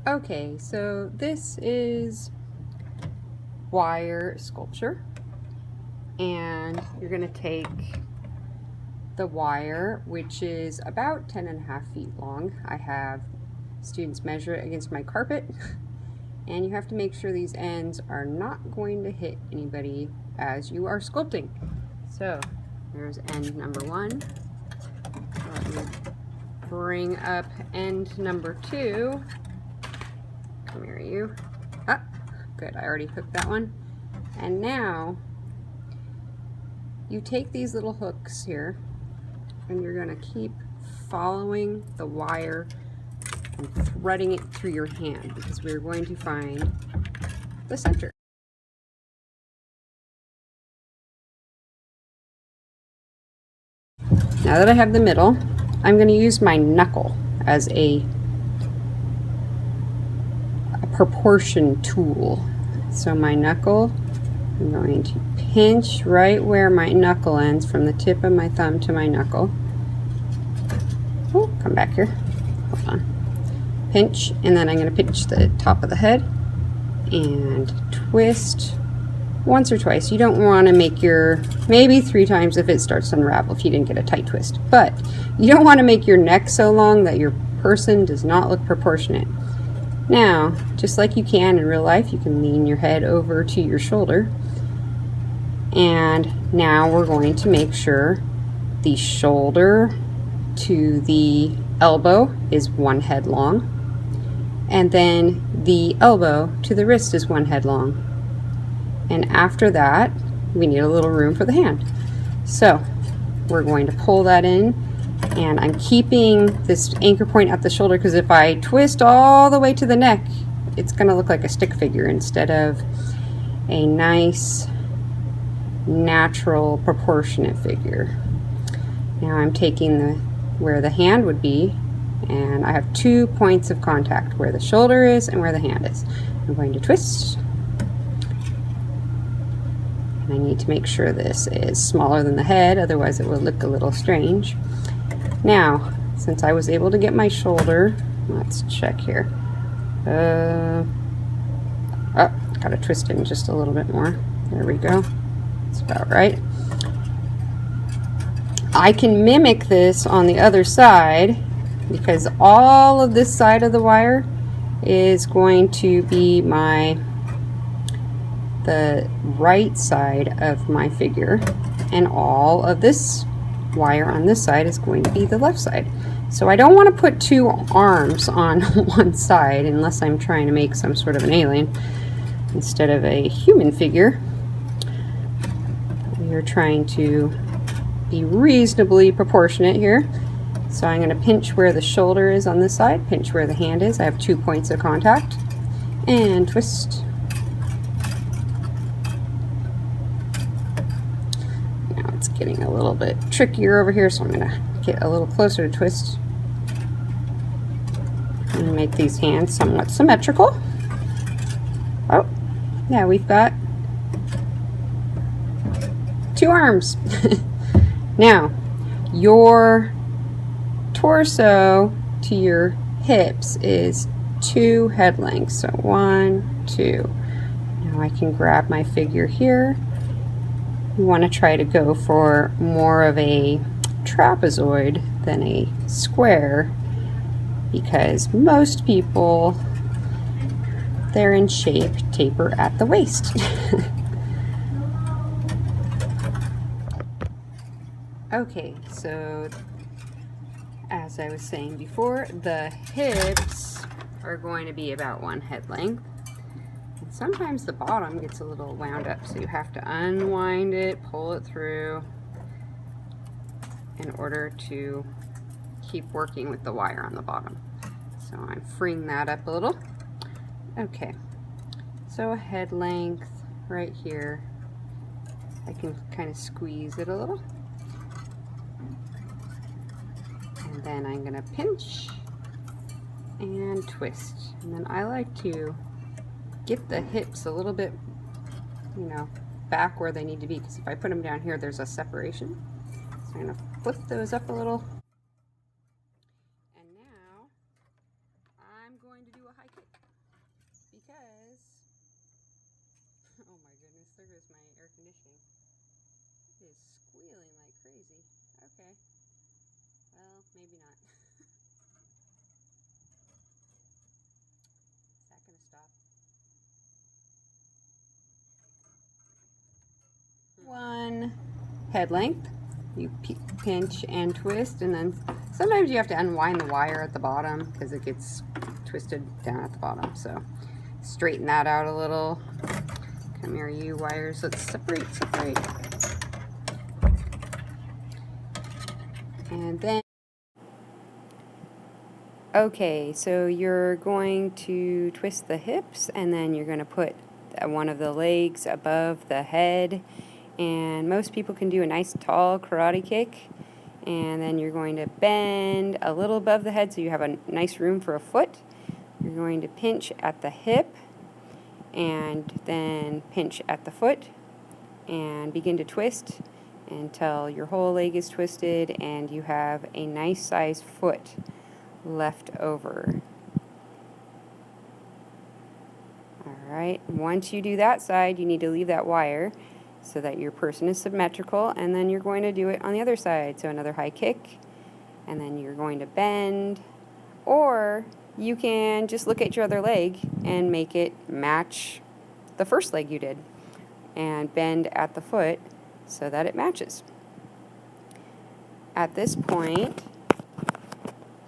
Okay, so this is wire sculpture, and you're going to take the wire, which is about 10.5 feet long. I have students measure it against my carpet, and you have to make sure these ends are not going to hit anybody as you are sculpting. So there's end number 1. Let me bring up end number 2. Come here, you. Ah, good, I already hooked that one. And now you take these little hooks here and you're going to keep following the wire and threading it through your hand, because we're going to find the center. Now that I have the middle, I'm going to use my knuckle as a proportion tool. So my knuckle, I'm going to pinch right where my knuckle ends, from the tip of my thumb to my knuckle. Oh, come back here. Hold on. Pinch, and then I'm going to pinch the top of the head and twist once or twice. You don't want to make your, maybe 3 times if it starts to unravel, if you didn't get a tight twist. But you don't want to make your neck so long that your person does not look proportionate. Now, just like you can in real life, you can lean your head over to your shoulder. And now we're going to make sure the shoulder to the elbow is 1 head long. And then the elbow to the wrist is 1 head long. And after that, we need a little room for the hand. So we're going to pull that in. And I'm keeping this anchor point at the shoulder, because if I twist all the way to the neck, it's going to look like a stick figure instead of a nice, natural, proportionate figure. Now I'm taking where the hand would be, and I have 2 points of contact, where the shoulder is and where the hand is. I'm going to twist. And I need to make sure this is smaller than the head, otherwise it will look a little strange. Now, since I was able to get my shoulder, let's check here. Oh, gotta twist in just a little bit more. There we go. That's about right. I can mimic this on the other side, because all of this side of the wire is going to be the right side of my figure, and all of this wire on this side is going to be the left side. So I don't want to put 2 arms on one side unless I'm trying to make some sort of an alien instead of a human figure. We are trying to be reasonably proportionate here. So I'm going to pinch where the shoulder is on this side, pinch where the hand is. I have 2 points of contact, and twist. Getting a little bit trickier over here, so I'm going to get a little closer to twist and make these hands somewhat symmetrical. Oh, yeah, we've got 2 arms. Now, your torso to your hips is 2 head lengths, so 1, 2. Now I can grab my figure here. You want to try to go for more of a trapezoid than a square, because most people, they're in shape, taper at the waist. Okay, so as I was saying before, the hips are going to be about 1 head length. Sometimes the bottom gets a little wound up, so you have to unwind it, pull it through in order to keep working with the wire on the bottom. So I'm freeing that up a little. Okay, so a head length right here. I can kind of squeeze it a little. And then I'm going to pinch and twist. And then I like to get the hips a little bit, back where they need to be, because if I put them down here, there's a separation. So I'm going to flip those up a little. And now I'm going to do a high kick because, oh my goodness, there goes my air conditioning. It is squealing like crazy. Okay, well, maybe not. Is that going to stop? One head length. You pinch and twist, and then sometimes you have to unwind the wire at the bottom because it gets twisted down at the bottom. So straighten that out a little. Come here, you wires. Let's separate. And then, okay, so you're going to twist the hips, and then you're going to put one of the legs above the head. And most people can do a nice tall karate kick. And then you're going to bend a little above the head so you have a nice room for a foot. You're going to pinch at the hip and then pinch at the foot and begin to twist until your whole leg is twisted and you have a nice sized foot left over. Alright, once you do that side, you need to leave that wire so that your person is symmetrical, and then you're going to do it on the other side. So another high kick, and then you're going to bend, or you can just look at your other leg and make it match the first leg you did, and bend at the foot so that it matches. At this point,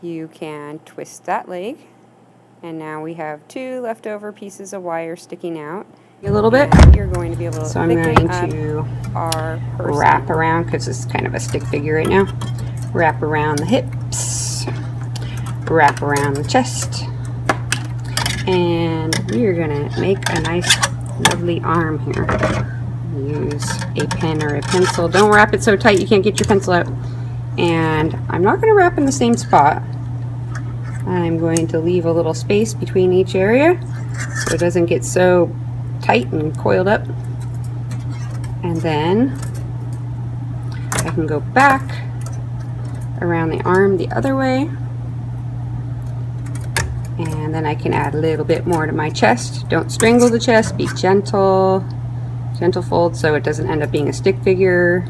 you can twist that leg, and now we have two leftover pieces of wire sticking out. A little bit. You're going to be able to. So I'm going to wrap around, because it's kind of a stick figure right now. Wrap around the hips, wrap around the chest, and we're going to make a nice, lovely arm here. Use a pen or a pencil. Don't wrap it so tight you can't get your pencil out. And I'm not going to wrap in the same spot. I'm going to leave a little space between each area so it doesn't get so tight and coiled up. And then I can go back around the arm the other way, and then I can add a little bit more to my chest. Don't strangle the chest, be gentle fold so it doesn't end up being a stick figure.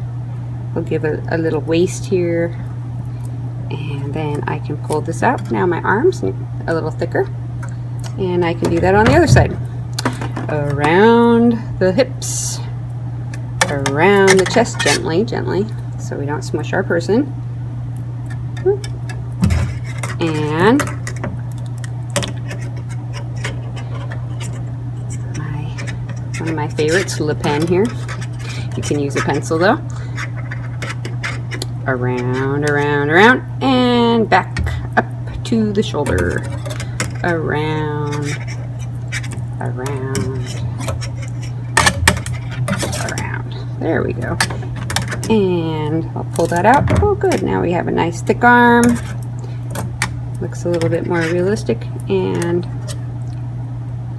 We'll give a little waist here, and then I can pull this out. Now my arms a little thicker, and I can do that on the other side. Around the hips, around the chest, gently, so we don't smush our person. And one of my favorites, Le Pen here. You can use a pencil though. Around, and back up to the shoulder. Around. There we go. And I'll pull that out. Oh good, now we have a nice thick arm. Looks a little bit more realistic, and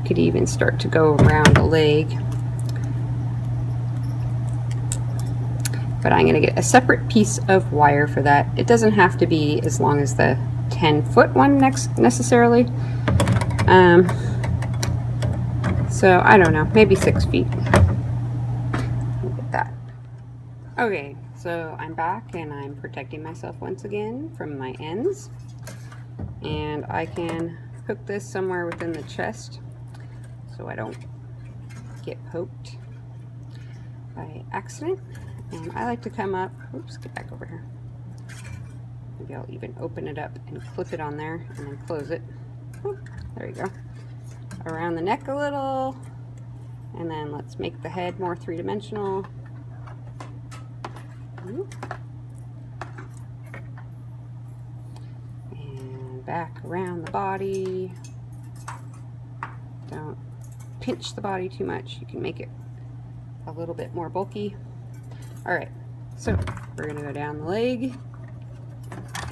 could even start to go around the leg. But I'm going to get a separate piece of wire for that. It doesn't have to be as long as the 10-foot one necessarily. So I don't know, maybe 6 feet. Look at that. Okay, so I'm back and I'm protecting myself once again from my ends. And I can hook this somewhere within the chest so I don't get poked by accident. And I like to come up, oops, get back over here. Maybe I'll even open it up and clip it on there and then close it. Oop, there you go. Around the neck a little, and then let's make the head more three-dimensional. And back around the body. Don't pinch the body too much. You can make it a little bit more bulky. All right, so we're gonna go down the leg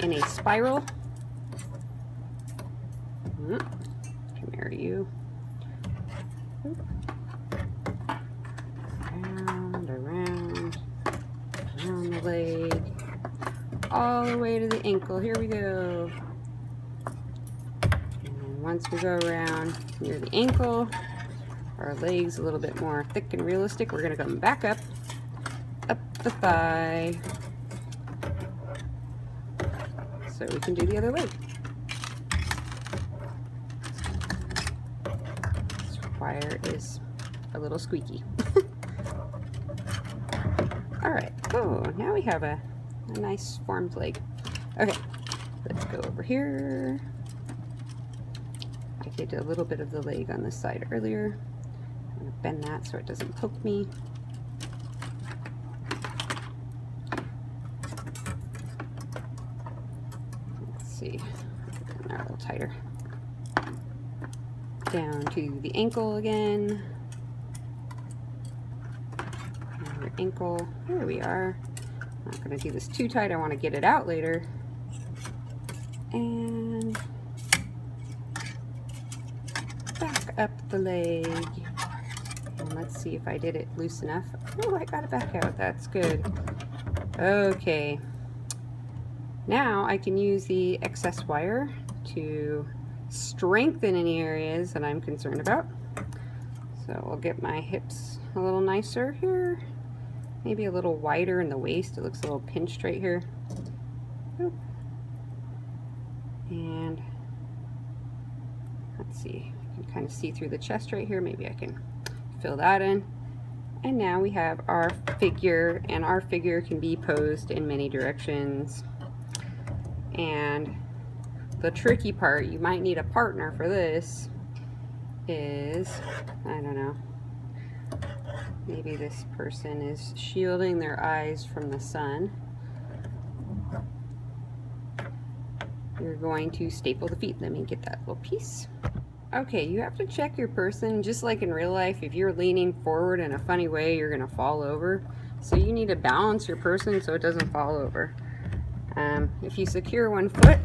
in a spiral. Come here, you. Around the leg, all the way to the ankle. Here we go. And then once we go around near the ankle, our legs a little bit more thick and realistic, we're going to come back up the thigh, so we can do the other leg. This wire is a little squeaky. Alright, oh, now we have a nice formed leg. Okay, let's go over here. I did a little bit of the leg on this side earlier. I'm going to bend that so it doesn't poke me. Let's see, a little tighter. Down to the ankle again. Another ankle, there we are. I'm not going to do this too tight, I want to get it out later. And back up the leg. And let's see if I did it loose enough. Oh, I got it back out, that's good. Okay. Now I can use the excess wire to strengthen any areas that I'm concerned about. So we'll get my hips a little nicer here. Maybe a little wider in the waist. It looks a little pinched right here. Oop. And let's see, I can kind of see through the chest right here. Maybe I can fill that in. And now we have our figure, and our figure can be posed in many directions. And the tricky part, you might need a partner for this, is, I don't know, maybe this person is shielding their eyes from the sun. You're going to staple the feet. Let me get that little piece. Okay, you have to check your person, just like in real life. If you're leaning forward in a funny way, you're gonna fall over. So you need to balance your person so it doesn't fall over. If you secure one foot,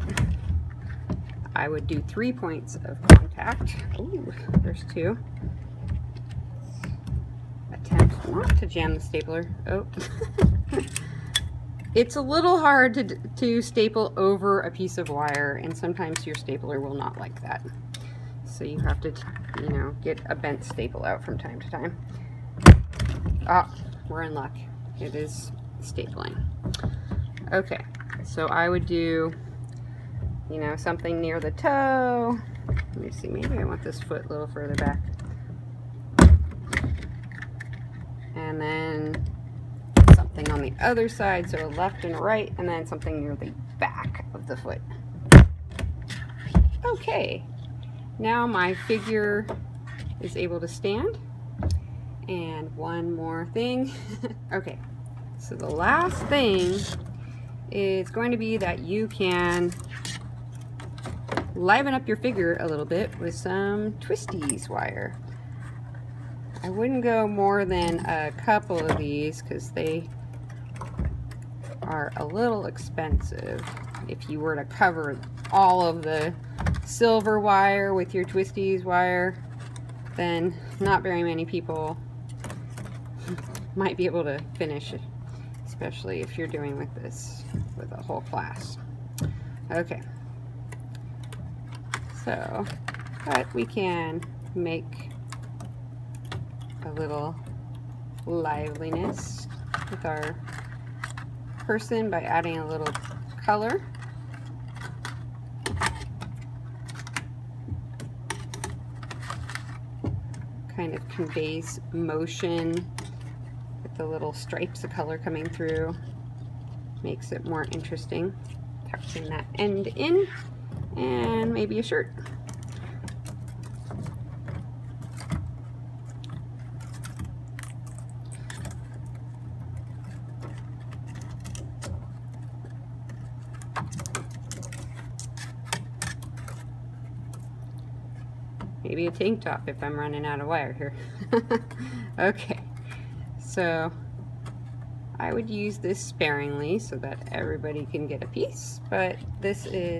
I would do 3 points of contact. Ooh, there's 2. Attempt not to jam the stapler. Oh. It's a little hard to staple over a piece of wire, and sometimes your stapler will not like that. So you have to, you know, get a bent staple out from time to time. Ah, we're in luck. It is stapling. Okay, so I would do, you know, something near the toe. Let me see, maybe I want this foot a little further back. And then something on the other side, so left and right, and then something near the back of the foot. Okay, now my figure is able to stand. And one more thing. Okay, so the last thing is going to be that you can liven up your figure a little bit with some twisties wire. I wouldn't go more than a couple of these because they are a little expensive. If you were to cover all of the silver wire with your twisties wire, then not very many people might be able to finish it, especially if you're doing with this with a whole class. Okay, so, but we can make a little liveliness with our person by adding a little color. Kind of conveys motion with the little stripes of color coming through. Makes it more interesting. Tucking that end in, and maybe a shirt. Maybe a tank top if I'm running out of wire here. Okay, so I would use this sparingly so that everybody can get a piece, but this is